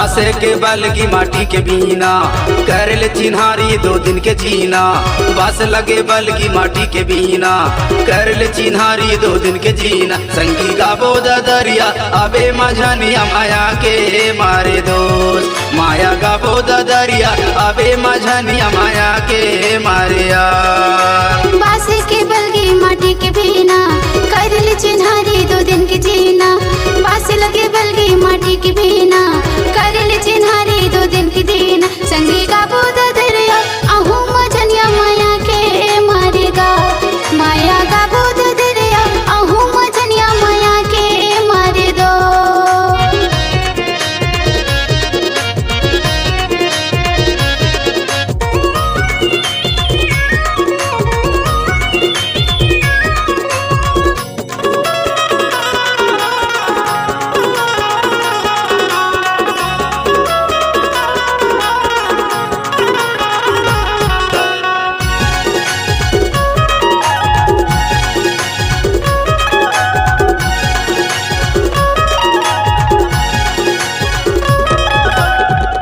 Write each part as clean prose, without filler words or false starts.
बासे के बल की माटी के बीना कर ले चिन्हारी 2 दिन के जीना। बास लगे बल की माटी के बीना कर ले चिन्हारी 2 दिन के जीना। संगी गाबो दरिया अबे मझनिया माया के मारे दोस्त। माया गाबो दरिया अबे मझनिया माया के मारे यार। बासे के बल की माटी के बीना कर ले चिन्हारी 2 दिन के जीना। बास लगे बल की माटी के बीना कर ले चिन्हारी 2 दिन के जीना। संगी गाबो दरिया आहू मझनिया माया के मारेगा। माया गाबो दरिया आहू मझनिया माया के मारे दो।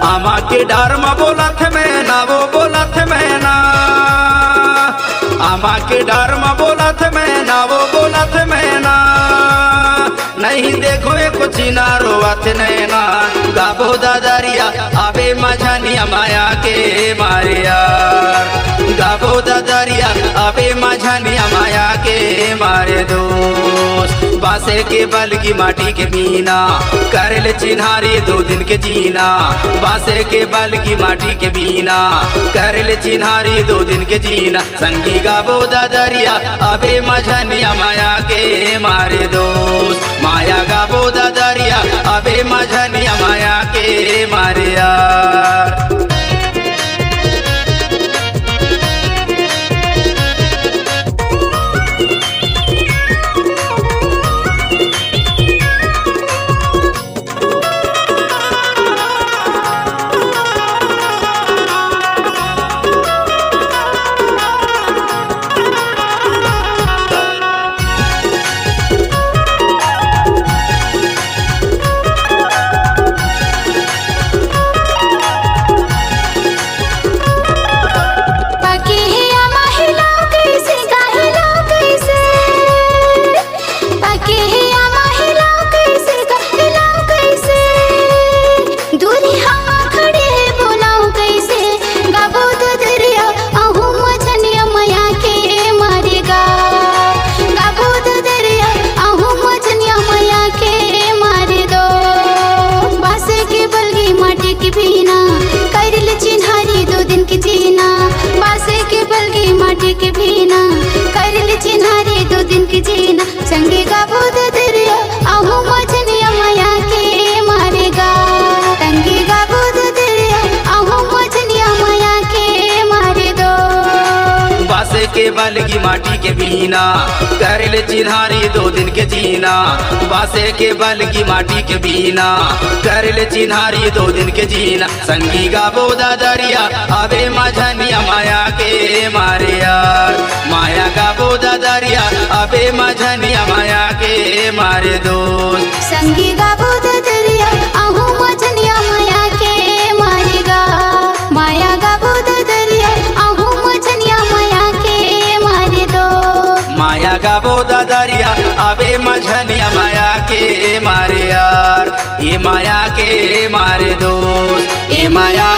आमा के डर में बोलत में ना वो बोलत में ना। आमा के डर में बोलत में ना वो बोलत में ना। नहीं देखो ये कुछ ना रोवत नैना। गाबो दरिया अबे मझनिया माया के मारे यार। गाबो दरिया अबे मझनिया माया के मारे दोस्त। बासे के बल की माटी के बीना कर ले चिन्हारी 2 दिन के जीना। बासे के बल की माटी के बीना कर ले चिन्हारी 2 दिन के जीना। संगी गाबो दरिया अबे मझनिया माया के मारे दोस्त। माया गाबो दरिया अबे मझनिया माया के मारे यार। माटी के बीना कर ले चिन्हारी 2 दिन के जीना। संगी गाबो दरिया आहू मझनिया माया के मारेगा। संगी गाबो दरिया आहू मझनिया माया के मारे दो। बासे के बल की माटी के बीना कर ले चिन्हारी 2 दिन के जीना। बासे के बल की माटी के बीना कर ले चिन्हारी 2 दिन के जीना। संगी गाबो दरिया अबे मझनिया माया के मारे यार। माया गाबो दरिया अबे मझनिया माया के मारे दोस्त। संगी गाबो दरिया आहू मझनिया माया के मारेगा। माया गाबो दरिया आहू मझनिया माया के मारे दो। माया गाबो दरिया अबे मझनिया माया के मारे यार। ये माया के मारे दोस्त। ये माया